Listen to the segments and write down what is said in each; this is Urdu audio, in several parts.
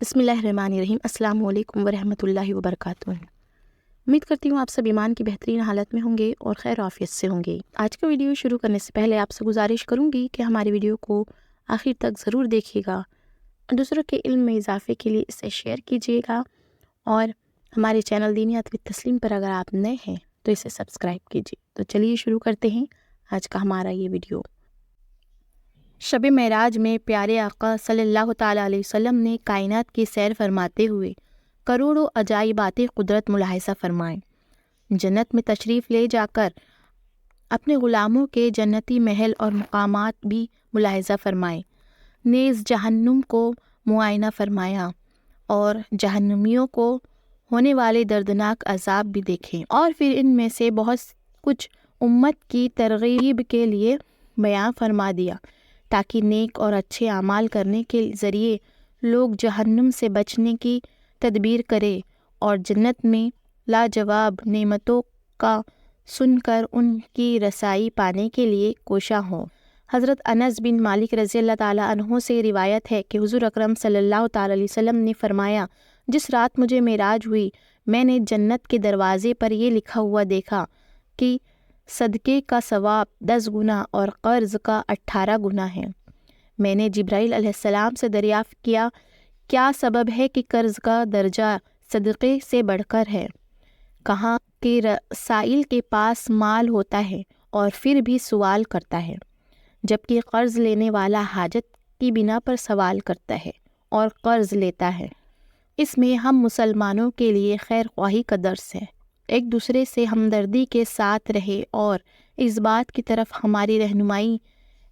بسم اللہ الرحمن الرحیم۔ السلام علیکم ورحمۃ اللہ وبرکاتہ۔ امید کرتی ہوں آپ سب ایمان کی بہترین حالت میں ہوں گے اور خیر و عافیت سے ہوں گے۔ آج کا ویڈیو شروع کرنے سے پہلے آپ سے گزارش کروں گی کہ ہماری ویڈیو کو آخر تک ضرور دیکھیے گا، دوسروں کے علم میں اضافے کے لیے اسے شیئر کیجیے گا، اور ہمارے چینل دینیات و تسلیم پر اگر آپ نئے ہیں تو اسے سبسکرائب کیجیے۔ تو چلیے شروع کرتے ہیں آج کا ہمارا یہ ویڈیو۔ شب معراج میں پیارے آقا صلی اللہ تعالیٰ علیہ وسلم نے کائنات کی سیر فرماتے ہوئے کروڑوں عجائبات قدرت ملاحظہ فرمائیں۔ جنت میں تشریف لے جا کر اپنے غلاموں کے جنتی محل اور مقامات بھی ملاحظہ فرمائیں، نیز جہنم کو معائنہ فرمایا اور جہنمیوں کو ہونے والے دردناک عذاب بھی دیکھیں، اور پھر ان میں سے بہت کچھ امت کی ترغیب کے لیے بیان فرما دیا تاکہ نیک اور اچھے اعمال کرنے کے ذریعے لوگ جہنم سے بچنے کی تدبیر کرے اور جنت میں لاجواب نعمتوں کا سن کر ان کی رسائی پانے کے لیے کوشاں ہوں۔ حضرت انس بن مالک رضی اللہ تعالیٰ عنہ سے روایت ہے کہ حضور اکرم صلی اللہ تعالیٰ علیہ وسلم نے فرمایا، جس رات مجھے معراج ہوئی میں نے جنت کے دروازے پر یہ لکھا ہوا دیکھا کہ صدقے کا ثواب 10 گنا اور قرض کا 18 گنا ہے۔ میں نے جبرائیل علیہ السلام سے دریافت کیا، کیا سبب ہے کہ قرض کا درجہ صدقے سے بڑھ کر ہے؟ کہا کہ سائل کے پاس مال ہوتا ہے اور پھر بھی سوال کرتا ہے، جبکہ قرض لینے والا حاجت کی بنا پر سوال کرتا ہے اور قرض لیتا ہے۔ اس میں ہم مسلمانوں کے لیے خیر خواہی کا درس ہے، ایک دوسرے سے ہمدردی کے ساتھ رہے، اور اس بات کی طرف ہماری رہنمائی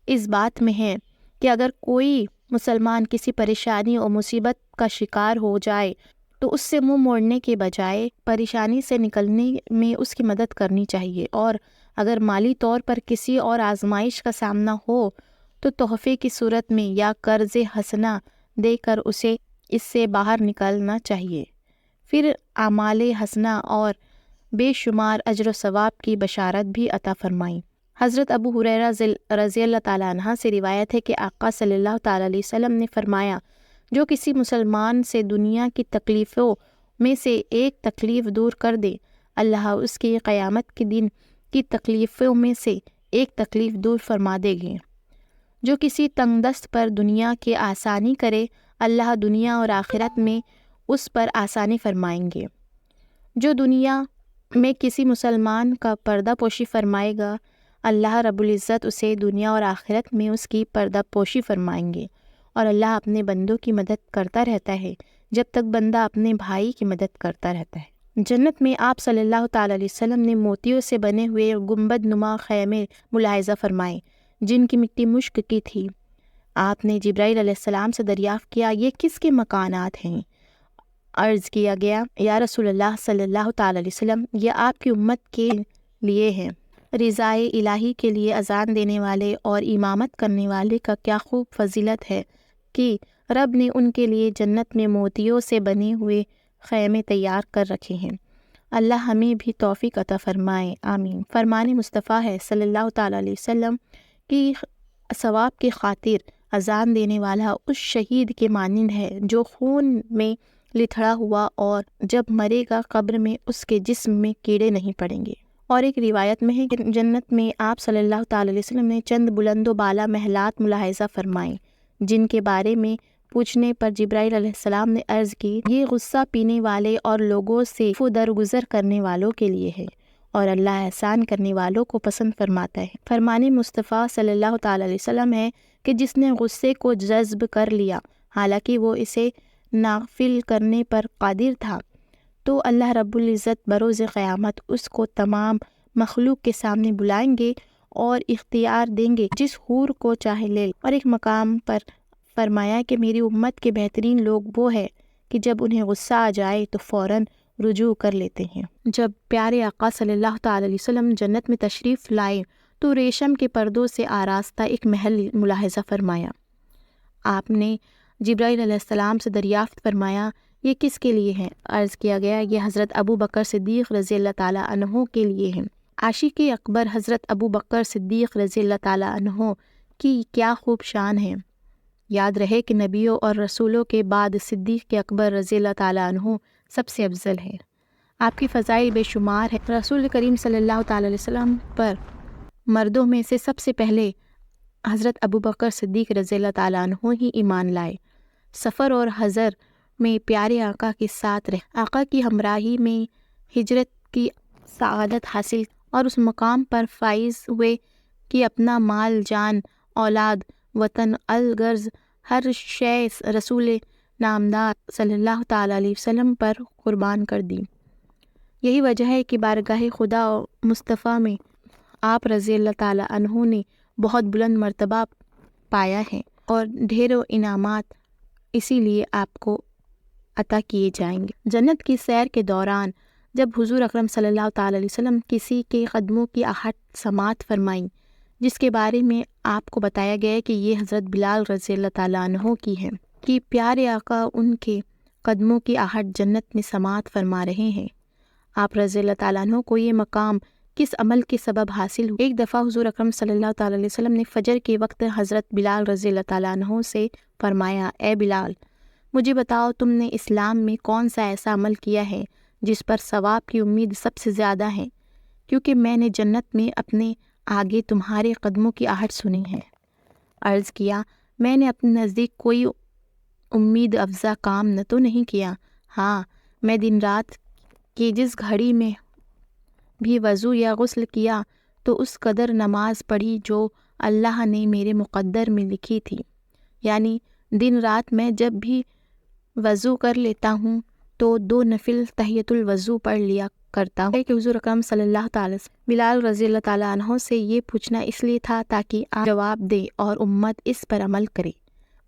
اس بات میں ہے کہ اگر کوئی مسلمان کسی پریشانی اور مصیبت کا شکار ہو جائے تو اس سے منہ موڑنے کے بجائے پریشانی سے نکلنے میں اس کی مدد کرنی چاہیے، اور اگر مالی طور پر کسی اور آزمائش کا سامنا ہو تو تحفے کی صورت میں یا قرض حسنہ دے کر اسے اس سے باہر نکالنا چاہیے، پھر اعمال حسنہ اور بے شمار اجر و ثواب کی بشارت بھی عطا فرمائیں۔ حضرت ابو ہریرہ رضی اللہ تعالیٰ عنہ سے روایت ہے کہ آقا صلی اللہ تعالیٰ علیہ وسلم نے فرمایا، جو کسی مسلمان سے دنیا کی تکلیفوں میں سے ایک تکلیف دور کر دے، اللہ اس کی قیامت کے دن کی تکلیفوں میں سے ایک تکلیف دور فرما دے گے۔ جو کسی تنگ دست پر دنیا کی آسانی کرے، اللہ دنیا اور آخرت میں اس پر آسانی فرمائیں گے۔ جو دنیا میں کسی مسلمان کا پردہ پوشی فرمائے گا، اللہ رب العزت اسے دنیا اور آخرت میں اس کی پردہ پوشی فرمائیں گے، اور اللہ اپنے بندوں کی مدد کرتا رہتا ہے جب تک بندہ اپنے بھائی کی مدد کرتا رہتا ہے۔ جنت میں آپ صلی اللہ تعالیٰ علیہ وسلم نے موتیوں سے بنے ہوئے گنبد نما خیمے ملاحظہ فرمائے جن کی مٹی مشک کی تھی۔ آپ نے جبرائیل علیہ السلام سے دریافت کیا، یہ کس کے مکانات ہیں؟ عرض کیا گیا، یا رسول اللہ صلی اللہ تعالیٰ علیہ وسلم، یہ آپ کی امت کے لیے ہیں۔ رضائے الہی کے لیے اذان دینے والے اور امامت کرنے والے کا کیا خوب فضیلت ہے کہ رب نے ان کے لیے جنت میں موتیوں سے بنے ہوئے خیمے تیار کر رکھے ہیں۔ اللہ ہمیں بھی توفیق عطا فرمائے، آمین۔ فرمان مصطفیٰ ہے صلی اللہ تعالیٰ علیہ وسلم کی ثواب کی خاطر اذان دینے والا اس شہید کے مانند ہے جو خون میں لتھڑا ہوا اور جب مرے گا قبر میں اس کے جسم میں کیڑے نہیں پڑیں گے۔ اور ایک روایت میں ہے کہ جنت میں آپ صلی اللہ تعالیٰ علیہ وسلم نے چند بلند و بالا محلات ملاحظہ فرمائیں جن کے بارے میں پوچھنے پر جبرائیل علیہ السلام نے عرض کی، یہ غصہ پینے والے اور لوگوں سے درگزر کرنے والوں کے لیے ہے، اور اللہ احسان کرنے والوں کو پسند فرماتا ہے۔ فرمان مصطفیٰ صلی اللہ تعالیٰ علیہ وسلم ہے کہ جس نے غصے کو جذب کر لیا حالانکہ وہ اسے نافل کرنے پر قادر تھا، تو اللہ رب العزت بروز قیامت اس کو تمام مخلوق کے سامنے بلائیں گے اور اختیار دیں گے جس حور کو چاہے لے۔ اور ایک مقام پر فرمایا کہ میری امت کے بہترین لوگ وہ ہے کہ جب انہیں غصہ آ جائے تو فوراً رجوع کر لیتے ہیں۔ جب پیارے آقا صلی اللہ تعالیٰ علیہ وسلم جنت میں تشریف لائے تو ریشم کے پردوں سے آراستہ ایک محل ملاحظہ فرمایا۔ آپ نے جبرائیل علیہ السلام سے دریافت فرمایا، یہ کس کے لیے ہے؟ عرض کیا گیا، یہ حضرت ابو بکر صدیق رضی اللہ تعالیٰ عنہ کے لیے ہیں۔ عاشق اکبر حضرت ابو بکر صدیق رضی اللہ تعالیٰ عنہ کی کیا خوب شان ہے۔ یاد رہے کہ نبیوں اور رسولوں کے بعد صدیق اکبر رضی اللہ تعالیٰ عنہ سب سے افضل ہے۔ آپ کی فضائل بے شمار ہے۔ رسول کریم صلی اللہ تعالیٰ علیہ وسلم پر مردوں میں سے سب سے پہلے حضرت ابوبکر صدیق رضی اللہ تعالیٰ عنہ ہی ایمان لائے۔ سفر اور حضر میں پیارے آقا کے ساتھ رہے، آقا کی ہمراہی میں ہجرت کی سعادت حاصل اور اس مقام پر فائز ہوئے کہ اپنا مال، جان، اولاد، وطن، الغرض ہر شے رسول نامدار صلی اللہ تعالیٰ علیہ وسلم پر قربان کر دی۔ یہی وجہ ہے کہ بارگاہ خدا مصطفیٰ میں آپ رضی اللہ تعالیٰ عنہ نے بہت بلند مرتبہ پایا ہے اور ڈھیروں انعامات اسی لیے آپ کو عطا کیے جائیں گے۔ جنت کی سیر کے دوران جب حضور اکرم صلی اللہ تعالیٰ علیہ وسلم کسی کے قدموں کی آہٹ سماعت فرمائیں، جس کے بارے میں آپ کو بتایا گیا کہ یہ حضرت بلال رضی اللہ تعالیٰ عنہ کی ہے، کہ پیارے آقا ان کے قدموں کی آہٹ جنت میں سماعت فرما رہے ہیں۔ آپ رضی اللہ تعالیٰ عنہ کو یہ مقام کس عمل کے سبب حاصل ہوا؟ ایک دفعہ حضور اکرم صلی اللہ تعالیٰ علیہ وسلم نے فجر کے وقت حضرت بلال رضی اللہ تعالیٰ عنہ سے فرمایا، اے بلال، مجھے بتاؤ تم نے اسلام میں کون سا ایسا عمل کیا ہے جس پر ثواب کی امید سب سے زیادہ ہے، کیونکہ میں نے جنت میں اپنے آگے تمہارے قدموں کی آہٹ سنی ہے۔ عرض کیا، میں نے اپنے نزدیک کوئی امید افزا کام نہ تو نہیں کیا، ہاں میں دن رات کی جس گھڑی میں بھی وضو یا غسل کیا تو اس قدر نماز پڑھی جو اللہ نے میرے مقدر میں لکھی تھی، یعنی دن رات میں جب بھی وضو کر لیتا ہوں تو 2 نفل تحیۃ الوضو پڑھ لیا کرتا ہوں۔ کہ حضور اکرم صلی اللہ تعالیٰ بلال رضی اللہ تعالیٰ عنہ سے یہ پوچھنا اس لیے تھا تاکہ آپ جواب دے اور امت اس پر عمل کرے،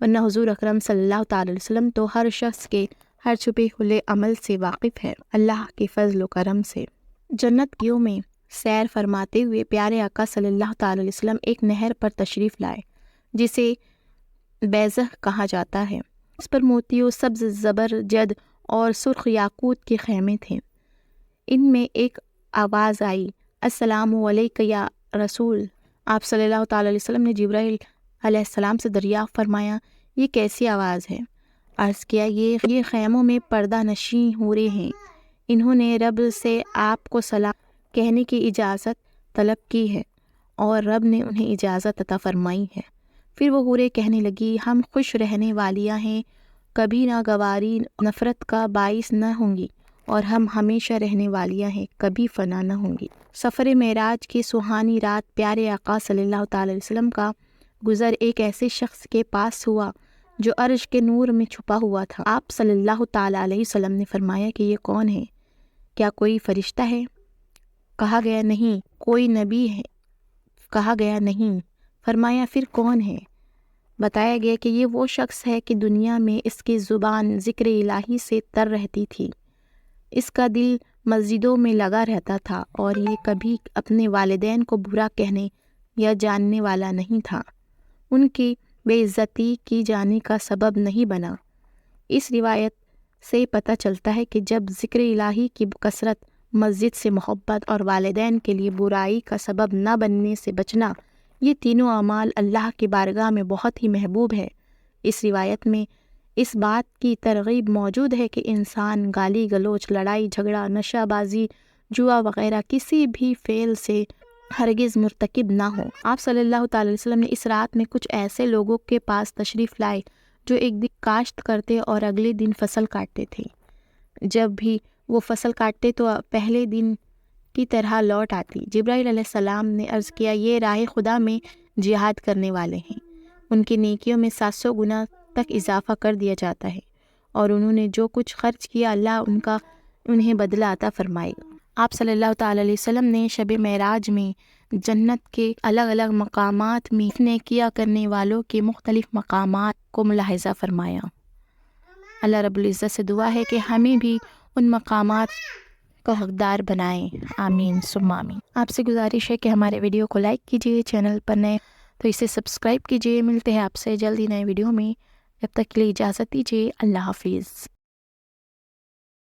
ورنہ حضور اکرم صلی اللہ تعالیٰ علیہ وسلم تو ہر شخص کے ہر چھپے کھلے عمل سے واقف ہے، اللہ کے فضل و کرم سے۔ جنت کیوں میں سیر فرماتے ہوئے پیارے آقا صلی اللہ تعالیٰ علیہ وسلم ایک نہر پر تشریف لائے جسے بیضہ کہا جاتا ہے۔ اس پر موتیوں، سبز زبرجد اور سرخ یاقوت کے خیمے تھے۔ ان میں ایک آواز آئی، السلام علیک یا رسول۔ آپ صلی اللہ تعالیٰ علیہ وسلم نے جبرائیل علیہ السلام سے دریافت فرمایا، یہ کیسی آواز ہے؟ عرض کیا، یہ خیموں میں پردہ نشین حوریں ہیں، انہوں نے رب سے آپ کو سلام کہنے کی اجازت طلب کی ہے اور رب نے انہیں اجازت عطا فرمائی ہے۔ پھر وہ حوریں کہنے لگی، ہم خوش رہنے والیاں ہیں، کبھی ناگواری نفرت کا باعث نہ ہوں گی، اور ہم ہمیشہ رہنے والیاں ہیں، کبھی فنا نہ ہوں گی۔ سفر معراج کی سہانی رات پیارے آقا صلی اللہ تعالیٰ علیہ وسلم کا گزر ایک ایسے شخص کے پاس ہوا جو عرش کے نور میں چھپا ہوا تھا۔ آپ صلی اللہ تعالیٰ علیہ وسلم نے فرمایا کہ یہ کون ہے؟ کیا کوئی فرشتہ ہے؟ کہا گیا نہیں۔ کوئی نبی ہے؟ کہا گیا نہیں۔ فرمایا پھر کون ہے؟ بتایا گیا کہ یہ وہ شخص ہے کہ دنیا میں اس کی زبان ذکر الہی سے تر رہتی تھی، اس کا دل مسجدوں میں لگا رہتا تھا اور یہ کبھی اپنے والدین کو برا کہنے یا جاننے والا نہیں تھا، ان کی بے عزتی کی جانے کا سبب نہیں بنا۔ اس روایت سے پتہ چلتا ہے کہ جب ذکر الہی کی کثرت، مسجد سے محبت اور والدین کے لیے برائی کا سبب نہ بننے سے بچنا، یہ تینوں اعمال اللہ کی بارگاہ میں بہت ہی محبوب ہے۔ اس روایت میں اس بات کی ترغیب موجود ہے کہ انسان گالی گلوچ، لڑائی جھگڑا، نشہ بازی، جوا وغیرہ کسی بھی فعل سے ہرگز مرتکب نہ ہو۔ آپ صلی اللہ تعالی علیہ وسلم نے اس رات میں کچھ ایسے لوگوں کے پاس تشریف لائے جو ایک دن کاشت کرتے اور اگلے دن فصل کاٹتے تھے۔ جب بھی وہ فصل کاٹتے تو پہلے دن کی طرح لوٹ آتی۔ جبرائیل علیہ السلام نے عرض کیا، یہ راہ خدا میں جہاد کرنے والے ہیں، ان کی نیکیوں میں 700 گنا تک اضافہ کر دیا جاتا ہے، اور انہوں نے جو کچھ خرچ کیا اللہ انہیں بدلہ عطا فرمائے گا۔ آپ صلی اللہ تعالی علیہ وسلم نے شب معراج میں جنت کے الگ الگ مقامات میں نیکیاں کرنے والوں کے مختلف مقامات کو ملاحظہ فرمایا۔ اللہ رب العزت سے دعا ہے کہ ہمیں بھی ان مقامات کا حقدار بنائیں، آمین ثم آمین۔ آپ سے گزارش ہے کہ ہمارے ویڈیو کو لائک کیجیے، چینل پر نئے تو اسے سبسکرائب کیجیے۔ ملتے ہیں آپ سے جلدی نئے ویڈیو میں، جب تک کے لیے اجازت دیجیے، اللہ حافظ۔